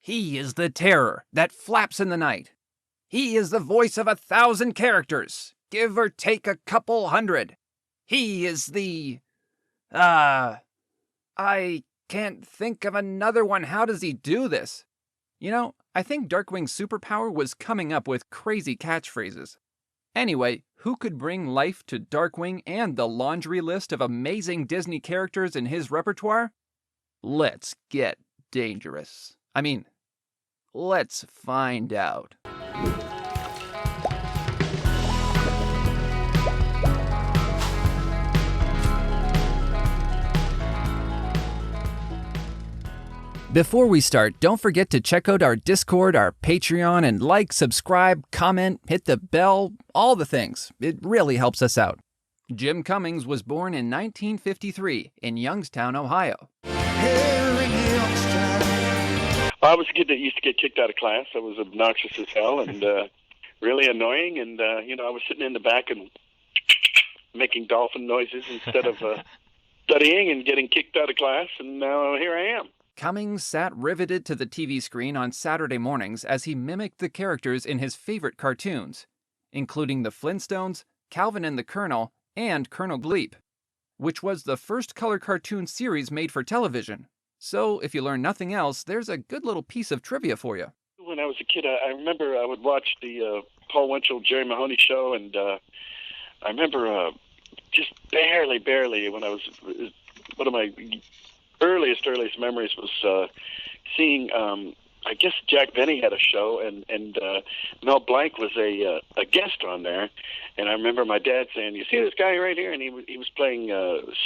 He is the terror that flaps in the night. He is the voice of 1,000 characters, give or take a couple hundred. He is the... I can't think of another one. How does he do this? You know, I think Darkwing's superpower was coming up with crazy catchphrases. Anyway, who could bring life to Darkwing and the laundry list of amazing Disney characters in his repertoire? Let's get dangerous. Let's find out. Before we start, don't forget to check out our Discord, our Patreon, and like, subscribe, comment, hit the bell, all the things. It really helps us out. Jim Cummings was born in 1953 in Youngstown, Ohio. I was a kid that used to get kicked out of class. I was obnoxious as hell and really annoying. And, I was sitting in the back and making dolphin noises instead of studying and getting kicked out of class. And now here I am. Cummings sat riveted to the TV screen on Saturday mornings as he mimicked the characters in his favorite cartoons, including the Flintstones, Calvin and the Colonel, and Colonel Gleep, which was the first color cartoon series made for television. So, if you learn nothing else, there's a good little piece of trivia for you. When I was a kid, I remember I would watch the Paul Winchell, Jerry Mahoney show, and I remember just barely, when I was, one of my earliest memories was seeing, I guess Jack Benny had a show, and Mel Blanc was a guest on there, and I remember my dad saying, "You see this guy right here?" And he was playing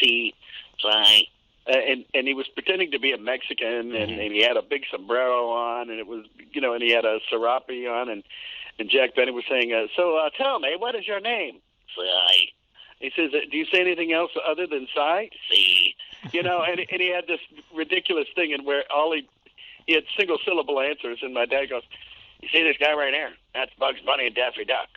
C, Fly, and he was pretending to be a Mexican, and he had a big sombrero on, and it was, and he had a serape on, and Jack Benny was saying, "So tell me, what is your name?" Fly. He says, "Do you say anything else other than Psy?" See. And he had this ridiculous thing, and where he had single syllable answers, and my dad goes, "You see this guy right here? That's Bugs Bunny and Daffy Duck."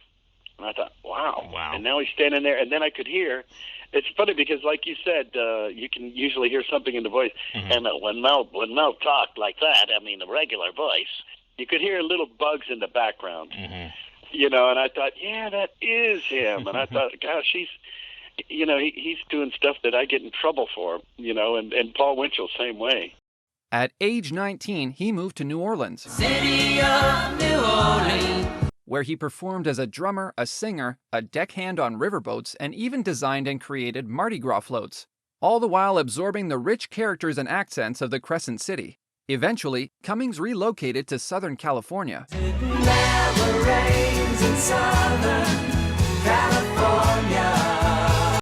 And I thought, wow. And now he's standing there, and then I could hear. It's funny because, like you said, you can usually hear something in the voice, and when Mel talked like that, the regular voice, you could hear little bugs in the background. And I thought, yeah, that is him. And I thought, gosh, he's doing stuff that I get in trouble for, and Paul Winchell, same way. At age 19, he moved to New Orleans, City of New Orleans, where he performed as a drummer, a singer, a deckhand on riverboats, and even designed and created Mardi Gras floats, all the while absorbing the rich characters and accents of the Crescent City. Eventually, Cummings relocated to Southern California, it never rains in Southern California,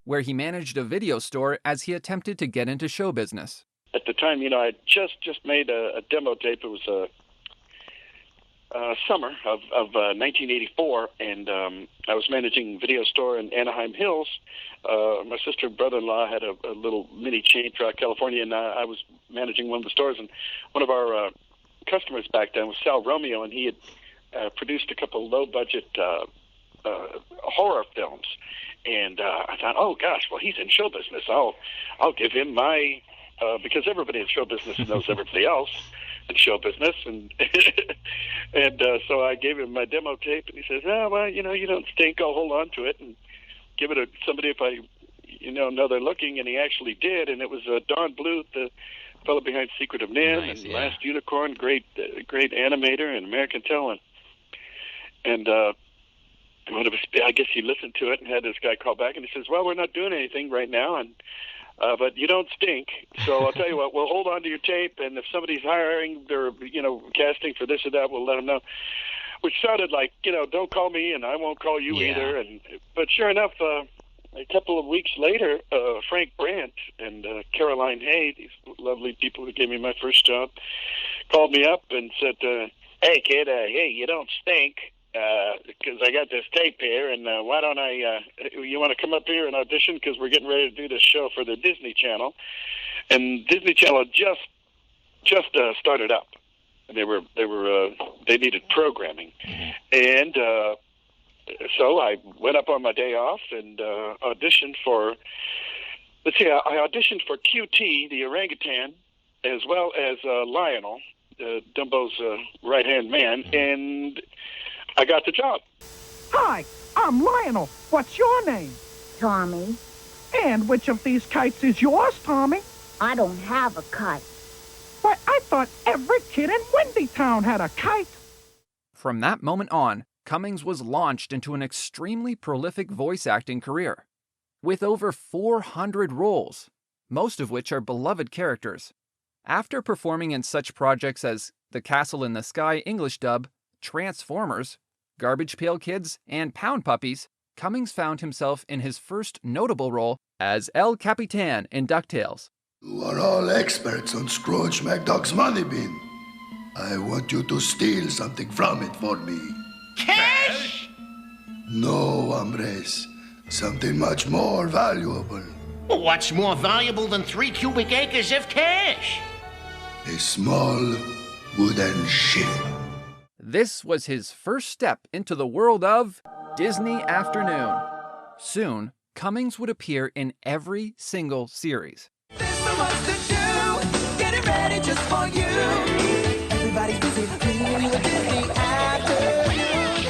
where he managed a video store as he attempted to get into show business. At the time, I just made a demo tape. It was summer of 1984, and I was managing a video store in Anaheim Hills. My sister and brother-in-law had a little mini chain throughout California, and I was managing one of the stores. And one of our customers back then was Sal Romeo, and he had produced a couple low-budget horror films. And I thought, oh gosh, well, he's in show business. I'll give him my because everybody in show business knows everybody else in show business, and so I gave him my demo tape, and he says, "Oh, well, you don't stink. I'll hold on to it and give it to somebody if I, know they're looking." And he actually did, and it was Don Bluth, the fellow behind Secret of Nim and Last Unicorn, great animator and American talent, and. I guess he listened to it and had this guy call back, and he says, "Well, we're not doing anything right now, and but you don't stink. So I'll tell you what, we'll hold on to your tape, and if somebody's hiring, they're casting for this or that, we'll let them know." Which sounded like, don't call me, and I won't call you either. But sure enough, a couple of weeks later, Frank Brandt and Caroline Hay, these lovely people who gave me my first job, called me up and said, "Hey, kid, hey, you don't stink. Because I got this tape here, and why don't you want to come up here and audition, because we're getting ready to do this show for the Disney Channel." And Disney Channel just started up, and they needed programming. And so I went up on my day off and auditioned for, I auditioned for QT, the orangutan, as well as Lionel, Dumbo's right-hand man, and I got the job. Hi, I'm Lionel. What's your name? Tommy, And which of these kites is yours, Tommy? I don't have a kite. Why, I thought every kid in Windy Town had a kite. From that moment on, Cummings was launched into an extremely prolific voice acting career. With over 400 roles, most of which are beloved characters. After performing in such projects as The Castle in the Sky English dub, Transformers, Garbage Pail Kids, and Pound Puppies, Cummings found himself in his first notable role as El Capitan in DuckTales. You are all experts on Scrooge McDuck's money bin. I want you to steal something from it for me. Cash? No, hombres. Something much more valuable. What's more valuable than 3 cubic acres of cash? A small wooden ship. This was his first step into the world of Disney Afternoon. Soon, Cummings would appear in every single series. There's so much to do. Getting ready just for you. Everybody's busy cleaning the Disney Afternoon.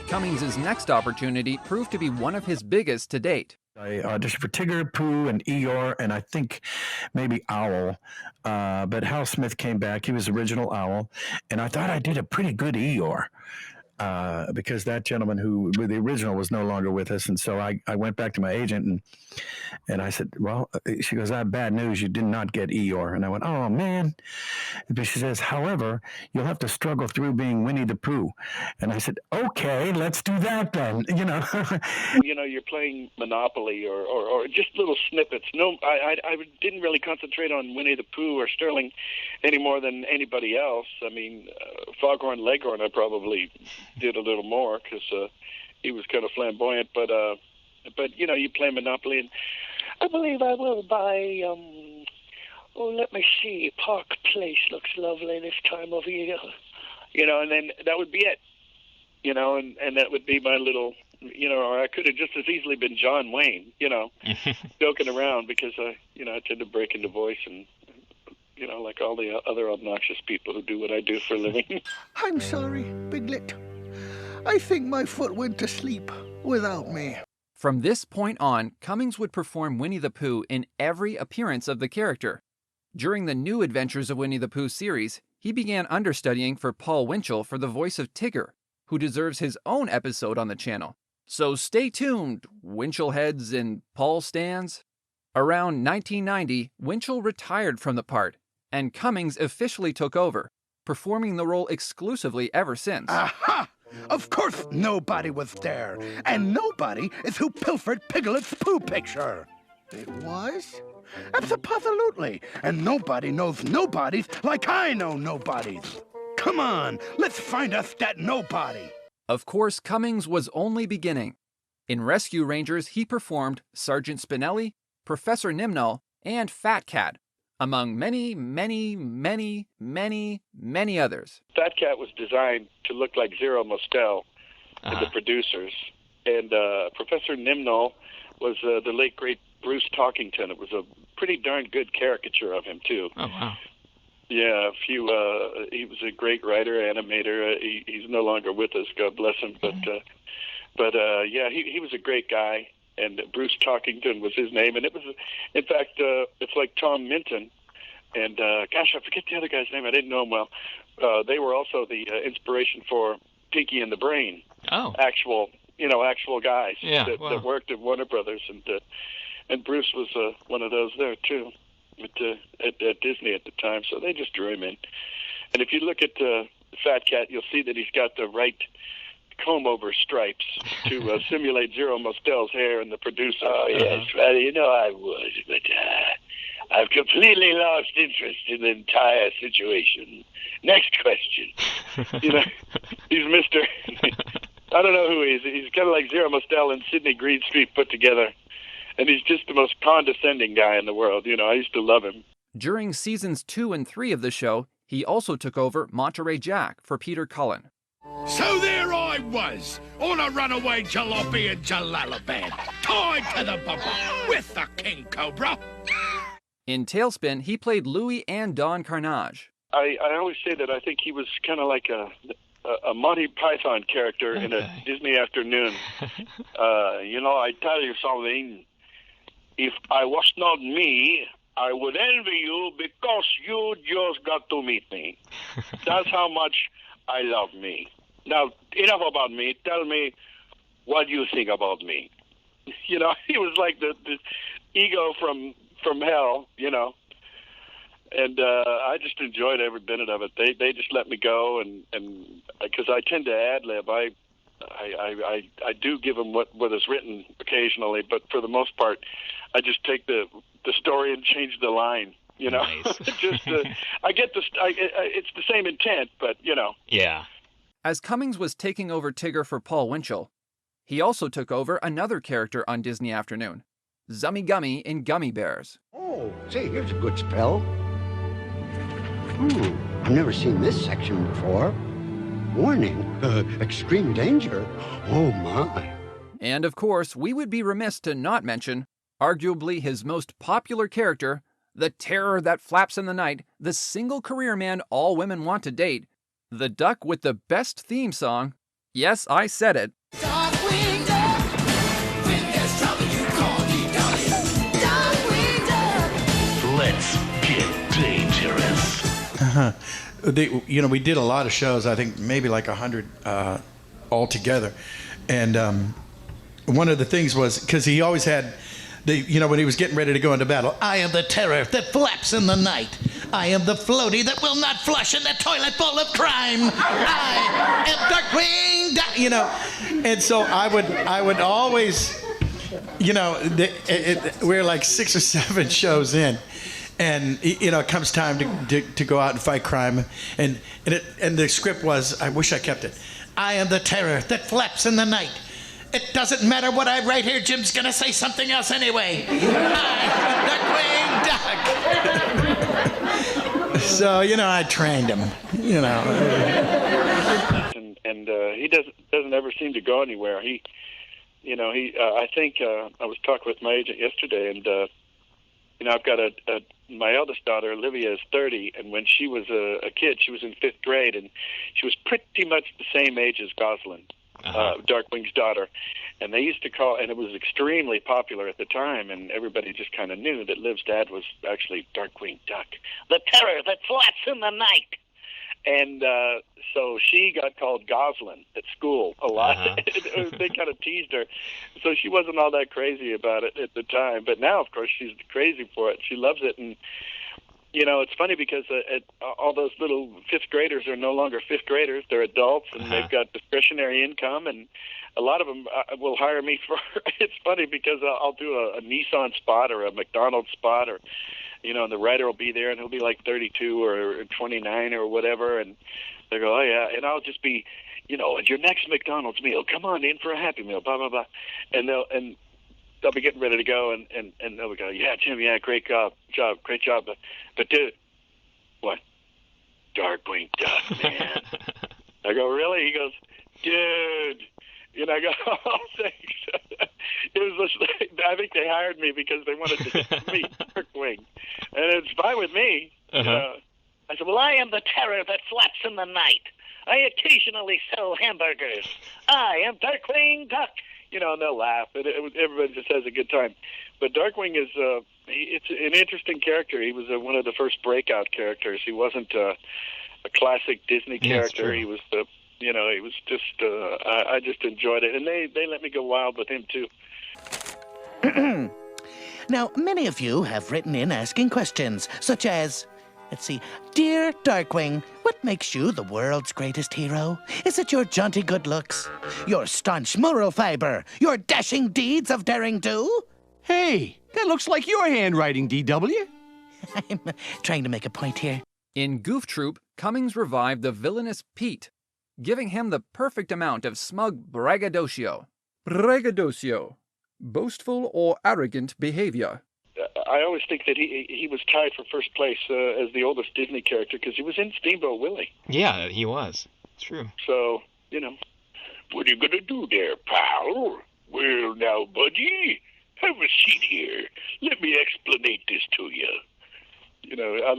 Cummings' next opportunity proved to be one of his biggest to date. I auditioned for Tigger, Pooh, and Eeyore, and I think maybe Owl. But Hal Smith came back. He was original Owl. And I thought I did a pretty good Eeyore. Because that gentleman who the original was no longer with us. And so I went back to my agent and I said, well, she goes, I have bad news. You did not get Eeyore. And I went, oh, man. But she says, however, you'll have to struggle through being Winnie the Pooh. And I said, okay, let's do that then. You're playing Monopoly or just little snippets. No, I didn't really concentrate on Winnie the Pooh or Sterling any more than anybody else. I mean, Foghorn Leghorn, I probably did a little more because he was kind of flamboyant. But you play Monopoly, and I believe I will buy. Let me see. Park Place looks lovely this time of year. And then that would be it. And that would be my little. Or I could have just as easily been John Wayne. Joking around because I tend to break into voice and. Like all the other obnoxious people who do what I do for a living. I'm sorry, Piglet. I think my foot went to sleep without me. From this point on, Cummings would perform Winnie the Pooh in every appearance of the character. During the New Adventures of Winnie the Pooh series, he began understudying for Paul Winchell for the voice of Tigger, who deserves his own episode on the channel. So stay tuned, Winchell heads and Paul stands. Around 1990, Winchell retired from the part, and Cummings officially took over, performing the role exclusively ever since. Aha! Of course nobody was there, and nobody is who pilfered Piglet's Pooh picture. It was? Absolutely, and nobody knows nobodies like I know nobodies. Come on, let's find us that nobody. Of course, Cummings was only beginning. In Rescue Rangers, he performed Sergeant Spinelli, Professor Nimnall, and Fat Cat, among many, many, many, many, many others. Fat Cat was designed to look like Zero Mostel to the producers. And Professor Nimnall was the late, great Bruce Talkington. It was a pretty darn good caricature of him, too. Oh, wow. Yeah, he was a great writer, animator. He's no longer with us, God bless him. But he was a great guy. And Bruce Talkington was his name, and it was, in fact, it's like Tom Minton, and gosh, I forget the other guy's name. I didn't know him well. They were also the inspiration for Pinky and the Brain. Oh, actual guys that worked at Warner Brothers, and Bruce was one of those there too, at Disney at the time. So they just drew him in. And if you look at Fat Cat, you'll see that he's got the right comb-over stripes to simulate Zero Mostel's hair and the producer. Oh, yes. Well, I would, but I've completely lost interest in the entire situation. Next question. He's Mr. I don't know who he is. He's kind of like Zero Mostel and Sidney Greenstreet put together. And he's just the most condescending guy in the world. I used to love him. During seasons 2 and 3 of the show, he also took over Monterey Jack for Peter Cullen. So there I was, on a runaway jalopy in Jalalabad, tied to the bumper with the King Cobra. In Tailspin, he played Louie and Don Carnage. I always say that I think he was kind of like a Monty Python character in a Disney Afternoon. I tell you something. If I was not me, I would envy you because you just got to meet me. That's how much I love me. Now, enough about me. Tell me what you think about me. He was like the ego from hell, And I just enjoyed every minute of it. They just let me go, and because I tend to ad-lib, I do give them what is written occasionally, but for the most part, I just take the story and change the line. Nice. I get it's the same intent, but Yeah. As Cummings was taking over Tigger for Paul Winchell, he also took over another character on Disney Afternoon, Zummy Gummy in Gummy Bears. Oh, say, here's a good spell. I've never seen this section before. Warning, extreme danger. Oh, my. And of course, we would be remiss to not mention, arguably his most popular character, the terror that flaps in the night, the single career man all women want to date, the duck with the best theme song. Yes, I said it. Darkwing Duck. When there's trouble, you call DW. Darkwing Duck. Let's get dangerous. We did a lot of shows. I think maybe like 100 altogether. And one of the things was because he always had when he was getting ready to go into battle, I am the terror that flaps in the night. I am the floaty that will not flush in the toilet full of crime. I am Darkwing Duck. And so I would always, we're like 6 or 7 shows in, and it comes time to go out and fight crime, and the script was, I wish I kept it. I am the terror that flaps in the night. It doesn't matter what I write here. Jim's going to say something else anyway. I am Darkwing Duck. So, I trained him, And he doesn't ever seem to go anywhere. I think I was talking with my agent yesterday, and I've got my eldest daughter, Olivia, is 30, and when she was a kid, she was in 5th grade, and she was pretty much the same age as Goslin. Darkwing's daughter, and they used to call, and it was extremely popular at the time, and everybody just kind of knew that Liv's dad was actually Darkwing Duck, the terror that flaps in the night. And so she got called Goslin at school a lot. They kind of teased her, so she wasn't all that crazy about it at the time. But now, of course, she's crazy for it. She loves it, and it's funny because all those little 5th graders are no longer 5th graders. They're adults, and they've got discretionary income, and a lot of them will hire me for it's funny because I'll do a Nissan spot or a McDonald's spot, or, and the writer will be there, and he'll be like 32 or 29 or whatever, and they go, oh, yeah, and I'll just be, at your next McDonald's meal, come on in for a Happy Meal, blah, blah, blah, and they'll be getting ready to go, and they'll go, yeah, Jim, yeah, great job, great job. But dude, what? Darkwing Duck, man. I go, really? He goes, dude. I go, oh, thanks. It was just, I think they hired me because they wanted to meet Darkwing, and it's fine with me. I said, well, I am the terror that flaps in the night. I occasionally sell hamburgers. I am Darkwing Duck. And they'll laugh, and everybody just has a good time. But Darkwing is it's an interesting character. He was one of the first breakout characters. He wasn't a classic Disney character. He was he was just I just enjoyed it, and they let me go wild with him too. Now, many of you have written in asking questions, such as, let's see, Dear Darkwing, what makes you the world's greatest hero? Is it your jaunty good looks, your staunch moral fiber, your dashing deeds of daring do? Hey, that looks like your handwriting, DW. I'm trying to make a point here. In Goof Troop, Cummings revived the villainous Pete, giving him the perfect amount of smug braggadocio. Braggadocio. Boastful or arrogant behavior. I always think that he was tied for first place as the oldest Disney character because he was in Steamboat Willie. Yeah, he was. It's true. So, what are you going to do there, pal? Well, now, buddy, have a seat here. Let me explanate this to you. I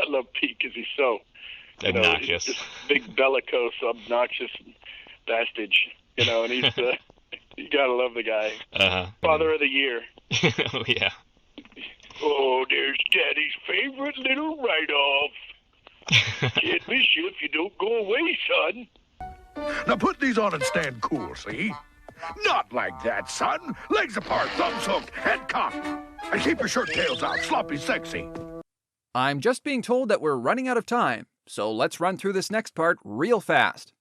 love Pete because he's so obnoxious, he's just big bellicose, obnoxious bastard. And he's you gotta love the guy. Father of the Year. Oh yeah. Oh, there's Daddy's favorite little write-off. Can't miss you if you don't go away, son. Now put these on and stand cool, see? Not like that, son. Legs apart, thumbs hooked, head cocked. And keep your shirt tails out, sloppy sexy. I'm just being told that we're running out of time, so let's run through this next part real fast.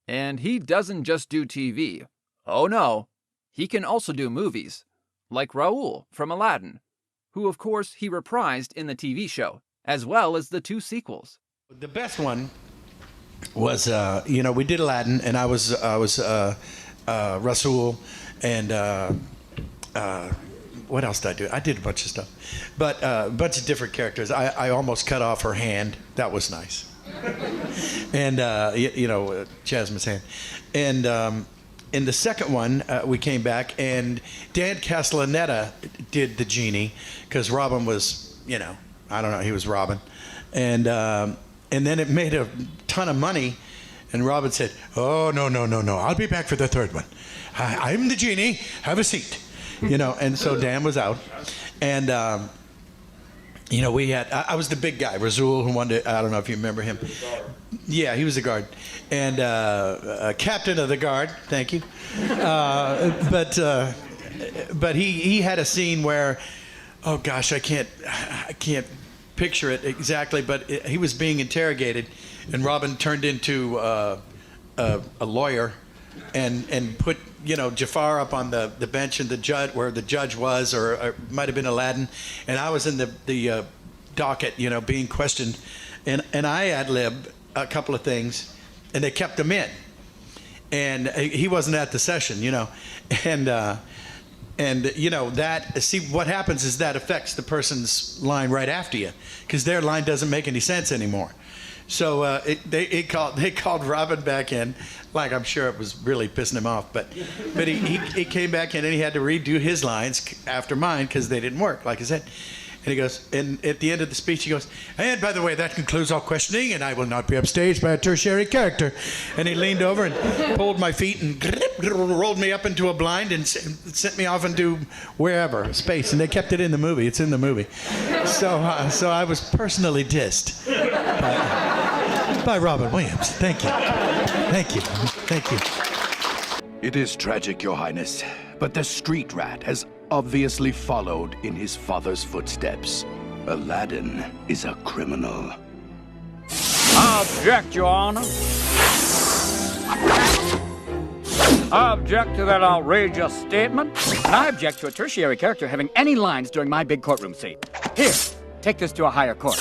And he doesn't just do TV. Oh no, he can also do movies, like Raoul from Aladdin, who of course he reprised in the TV show, as well as the 2 sequels. The best one was, we did Aladdin, and I was Rasul, and what else did I do? I did a bunch of stuff, but a bunch of different characters. I almost cut off her hand. That was nice. And Jasmine's hand. And in the second one, we came back, and Dan Castellaneta did the genie because Robin was, I don't know, he was Robin, and then it made a ton of money, and Robin said, "Oh no, I'll be back for the third one. I'm the genie. Have a seat," And so Dan was out, and. We had, I was the big guy, Rasul, who wanted to, I don't know if you remember him. Yeah, he was the guard. And captain of the guard, thank you. But he had a scene where, oh gosh, I can't picture it exactly, but he was being interrogated, and Robin turned into a lawyer and put Jafar up on the bench and the judge where the judge was, or it might have been Aladdin, and I was in the docket, being questioned, and I ad-libbed a couple of things, and they kept him in, and he wasn't at the session, and that, see, what happens is that affects the person's line right after you, because their line doesn't make any sense anymore. So they called Robin back in, like I'm sure it was really pissing him off, but he came back in and he had to redo his lines after mine because they didn't work, like I said. And he goes, and at the end of the speech he goes, "And by the way, that concludes all questioning, and I will not be upstaged by a tertiary character." And he leaned over and pulled my feet and rolled me up into a blind and sent me off into wherever, space, and they kept it in the movie. It's in the movie. So I was personally dissed by Robin Williams. Thank you. It is tragic, Your Highness, but the street rat has obviously followed in his father's footsteps. Aladdin is a criminal. I object, Your Honor. I object to that outrageous statement, and I object to a tertiary character having any lines during my big courtroom scene. Here, take this to a higher court.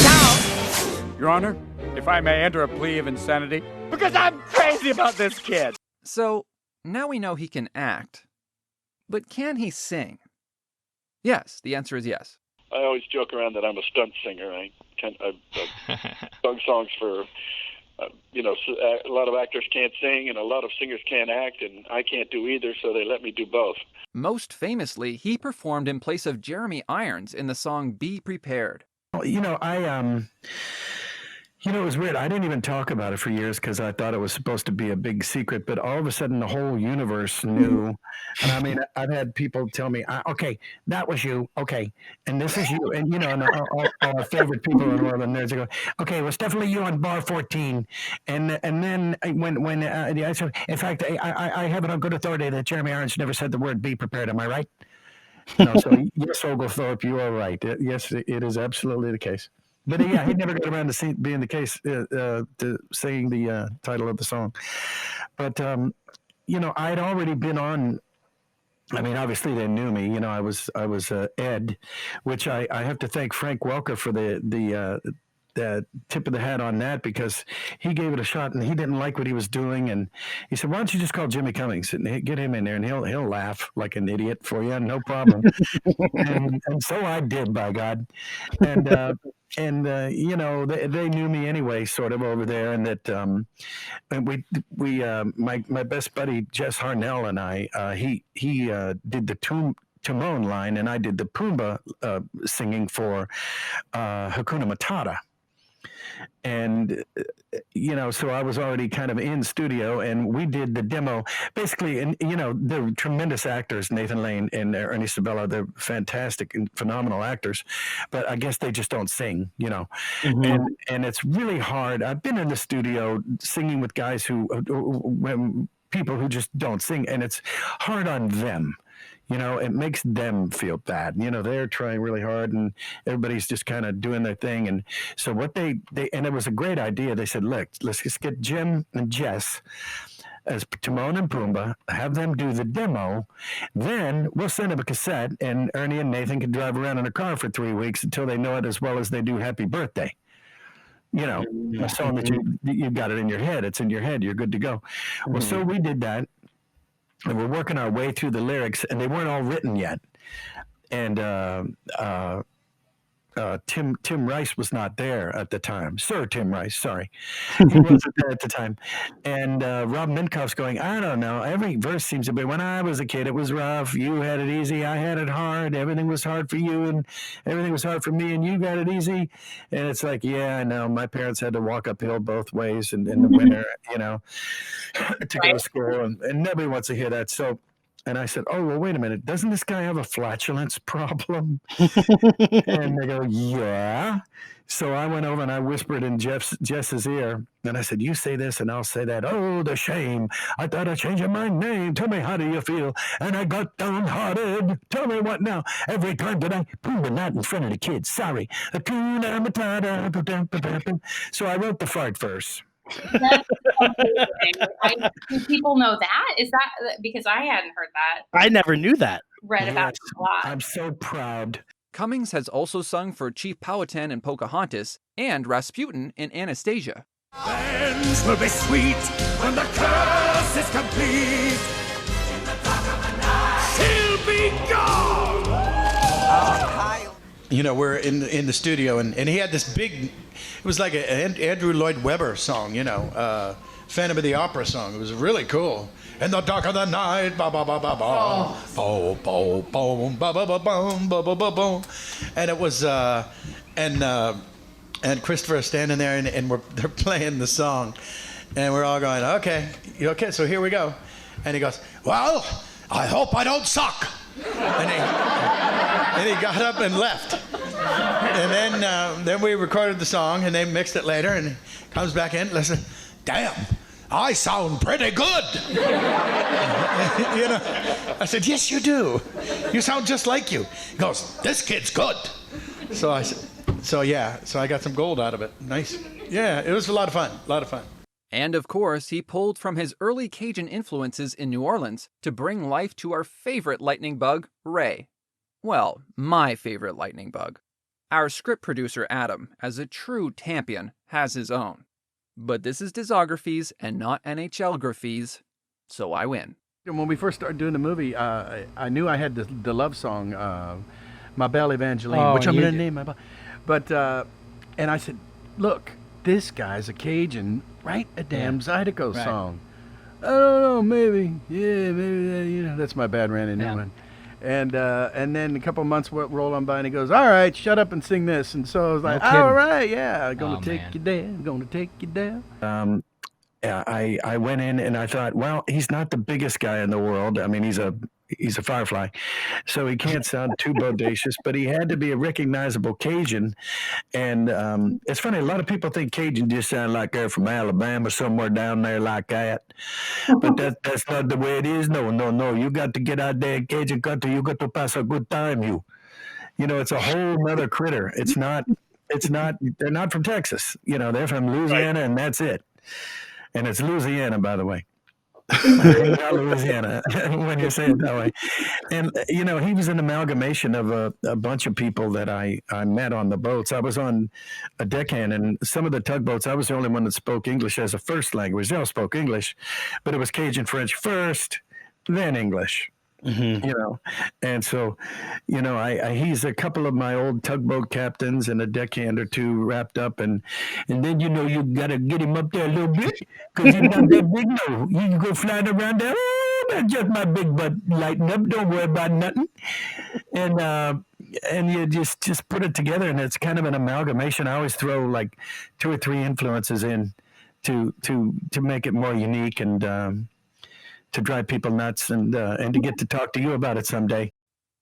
Now, Your Honor, if I may enter a plea of insanity, because I'm crazy about this kid. So, now we know he can act. But can he sing? Yes, the answer is yes. I always joke around that I'm a stunt singer. I've sung songs for, a lot of actors can't sing and a lot of singers can't act, and I can't do either, so they let me do both. Most famously, he performed in place of Jeremy Irons in the song Be Prepared. It was weird. I didn't even talk about it for years because I thought it was supposed to be a big secret, but all of a sudden the whole universe knew. And I mean, I've had people tell me, okay, that was you. Okay. And this is you. And, and all our favorite people in the world, and nerds go, okay, it was definitely you on bar 14. And then when I said, in fact, I have it on good authority that Jeremy Irons never said the word be prepared. Am I right? No, so yes, Oglethorpe, you are right. Yes, it is absolutely the case. But yeah, he never got around to being the case to saying the title of the song. But I'd already been on I mean, obviously they knew me. You know, I was Ed, which I have to thank Frank Welker for the tip of the hat on that, because he gave it a shot and he didn't like what he was doing, and he said, "Why don't you just call Jimmy Cummings and get him in there, and he'll laugh like an idiot for you, no problem." and so I did, by God, and. You know, they knew me anyway, sort of over there, and that and my best buddy Jess Harnell and I, he did the Timon line, and I did the Pumbaa singing for Hakuna Matata. And, you know, so I was already kind of in studio, and we did the demo basically. And, you know, they're tremendous actors, Nathan Lane and Ernie Sabella. They're fantastic and phenomenal actors, but I guess they just don't sing, you know. And it's really hard. I've been in the studio singing with guys people who just don't sing, and it's hard on them. You know, it makes them feel bad. You know, they're trying really hard, and everybody's just kind of doing their thing. And so what they and it was a great idea. They said, look, let's just get Jim and Jess as Timon and Pumbaa, have them do the demo. Then we'll send them a cassette, and Ernie and Nathan can drive around in a car for 3 weeks until they know it as well as they do Happy Birthday. You know, a song that you've got it in your head. It's in your head. You're good to go. Well, so we did that. And we're working our way through the lyrics, and they weren't all written yet. And Tim Rice was not there at the time. Sir Tim Rice, sorry. He wasn't there at the time. And Rob Minkoff's going, I don't know. Every verse seems to be, when I was a kid, it was rough. You had it easy. I had it hard. Everything was hard for you, and everything was hard for me, and you got it easy. And it's like, yeah, I know. My parents had to walk uphill both ways in the winter, you know, to go to school. And nobody wants to hear that. So, and I said, oh, well, wait a minute. Doesn't this guy have a flatulence problem? And they go, yeah. So I went over and I whispered in Jess's ear, and I said, you say this and I'll say that. Oh, the shame. I thought of changing my name. Tell me, how do you feel? And I got downhearted. Tell me what now? Every time that I put the knot in front of the kids. Sorry. So I wrote the fart verse. That's amazing. Do people know that? Is that because I hadn't heard that? I never knew that. Read about it a lot. I'm so proud. Cummings has also sung for Chief Powhatan in Pocahontas and Rasputin in Anastasia. Ends will be sweet when the curse is complete. In the dark of the night, she'll be gone. You know, we're in the studio, and he had this big, it was like an Andrew Lloyd Webber song, you know, Phantom of the Opera song. It was really cool. In the dark of the night, ba ba ba ba ba, bo bo bo, ba ba ba boom, ba ba ba boom, and it was and Christopher is standing there, and they're playing the song, and we're all going, okay, so here we go, and he goes, well, I hope I don't suck, and he got up and left, and then we recorded the song, and they mixed it later, and he comes back in, listen, damn. I sound pretty good. You know, I said, yes, you do. You sound just like you. He goes, this kid's good. So I said, so I got some gold out of it. Nice. Yeah, it was a lot of fun. And of course, he pulled from his early Cajun influences in New Orleans to bring life to our favorite lightning bug, Ray. Well, my favorite lightning bug. Our script producer, Adam, as a true Tampian, has his own. But this is discographies and not NHL-graphies, so I win. When we first started doing the movie, I knew I had the love song, My Belle Evangeline, which I'm going to name my... But, and I said, look, this guy's a Cajun, write a damn Zydeco song. I don't know, maybe, you know, that's my bad Randy Newman. And then a couple of months roll on by, and he goes, all right, shut up and sing this. And so I was like, all right, yeah, I'm going to take you down. Yeah, I went in and I thought, well, he's not the biggest guy in the world. I mean, he's a firefly, so he can't sound too bodacious, but he had to be a recognizable Cajun. And it's funny, a lot of people think Cajun just sound like they're from Alabama, somewhere down there like that. But that's not the way it is. No. You got to get out there in Cajun country. You got to pass a good time. You know, it's a whole nother critter. It's not, they're not from Texas. You know, they're from Louisiana, and that's it. And it's Louisiana, by the way. Louisiana, when you say it that way. And, you know, he was an amalgamation of a bunch of people that I met on the boats. I was on a deckhand, and some of the tugboats, I was the only one that spoke English as a first language. They all spoke English, but it was Cajun French first, then English. You know, and so, you know, he's a couple of my old tugboat captains and a deckhand or two wrapped up, and then, you know, you gotta get him up there a little bit because he's not that big. No, you can go flying around there. Oh, that's just my big butt lighting up. Don't worry about nothing. And you just put it together, and it's kind of an amalgamation. I always throw like 2 or 3 influences in to make it more unique and. To drive people nuts and to get to talk to you about it someday.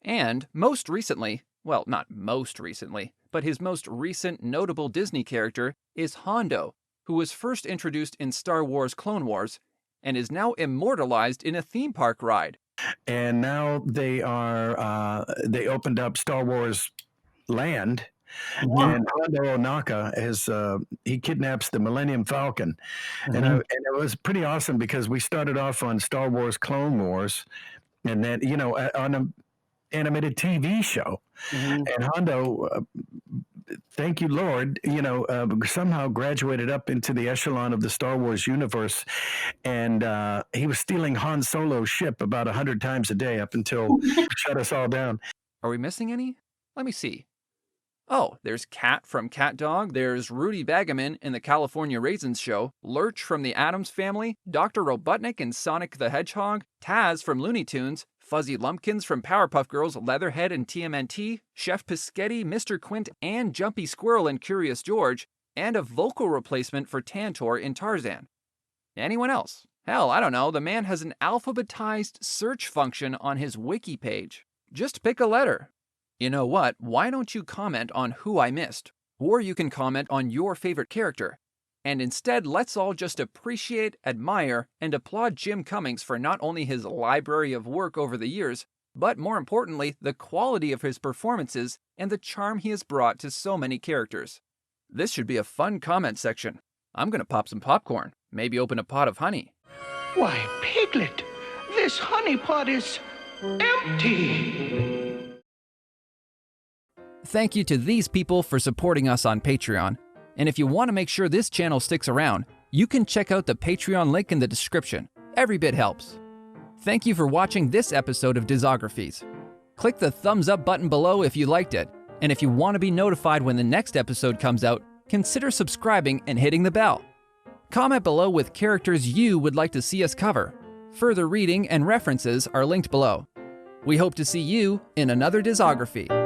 And most recently, well, not most recently, but his most recent notable Disney character is Hondo, who was first introduced in Star Wars Clone Wars and is now immortalized in a theme park ride. And now they opened up Star Wars Land. And Hondo Ohnaka he kidnaps the Millennium Falcon, and it was pretty awesome because we started off on Star Wars Clone Wars, and then, you know, on an animated TV show, and Hondo, thank you Lord, you know, somehow graduated up into the echelon of the Star Wars universe, and he was stealing Han Solo's ship about 100 times a day up until he shut us all down. Are we missing any? Let me see. Oh, there's Cat from Cat Dog, there's Rudy Bagaman in the California Raisins Show, Lurch from the Addams Family, Dr. Robotnik in Sonic the Hedgehog, Taz from Looney Tunes, Fuzzy Lumpkins from Powerpuff Girls, Leatherhead and TMNT, Chef Piscetti, Mr. Quint, and Jumpy Squirrel in Curious George, and a vocal replacement for Tantor in Tarzan. Anyone else? Hell, I don't know, the man has an alphabetized search function on his wiki page. Just pick a letter. You know what? Why don't you comment on who I missed? Or you can comment on your favorite character. And instead, let's all just appreciate, admire, and applaud Jim Cummings for not only his library of work over the years, but more importantly, the quality of his performances and the charm he has brought to so many characters. This should be a fun comment section. I'm gonna pop some popcorn, maybe open a pot of honey. Why, Piglet, this honey pot is empty. Thank you to these people for supporting us on Patreon. And if you want to make sure this channel sticks around, you can check out the Patreon link in the description. Every bit helps. Thank you for watching this episode of Discographies. Click the thumbs up button below if you liked it. And if you want to be notified when the next episode comes out, consider subscribing and hitting the bell. Comment below with characters you would like to see us cover. Further reading and references are linked below. We hope to see you in another Discography.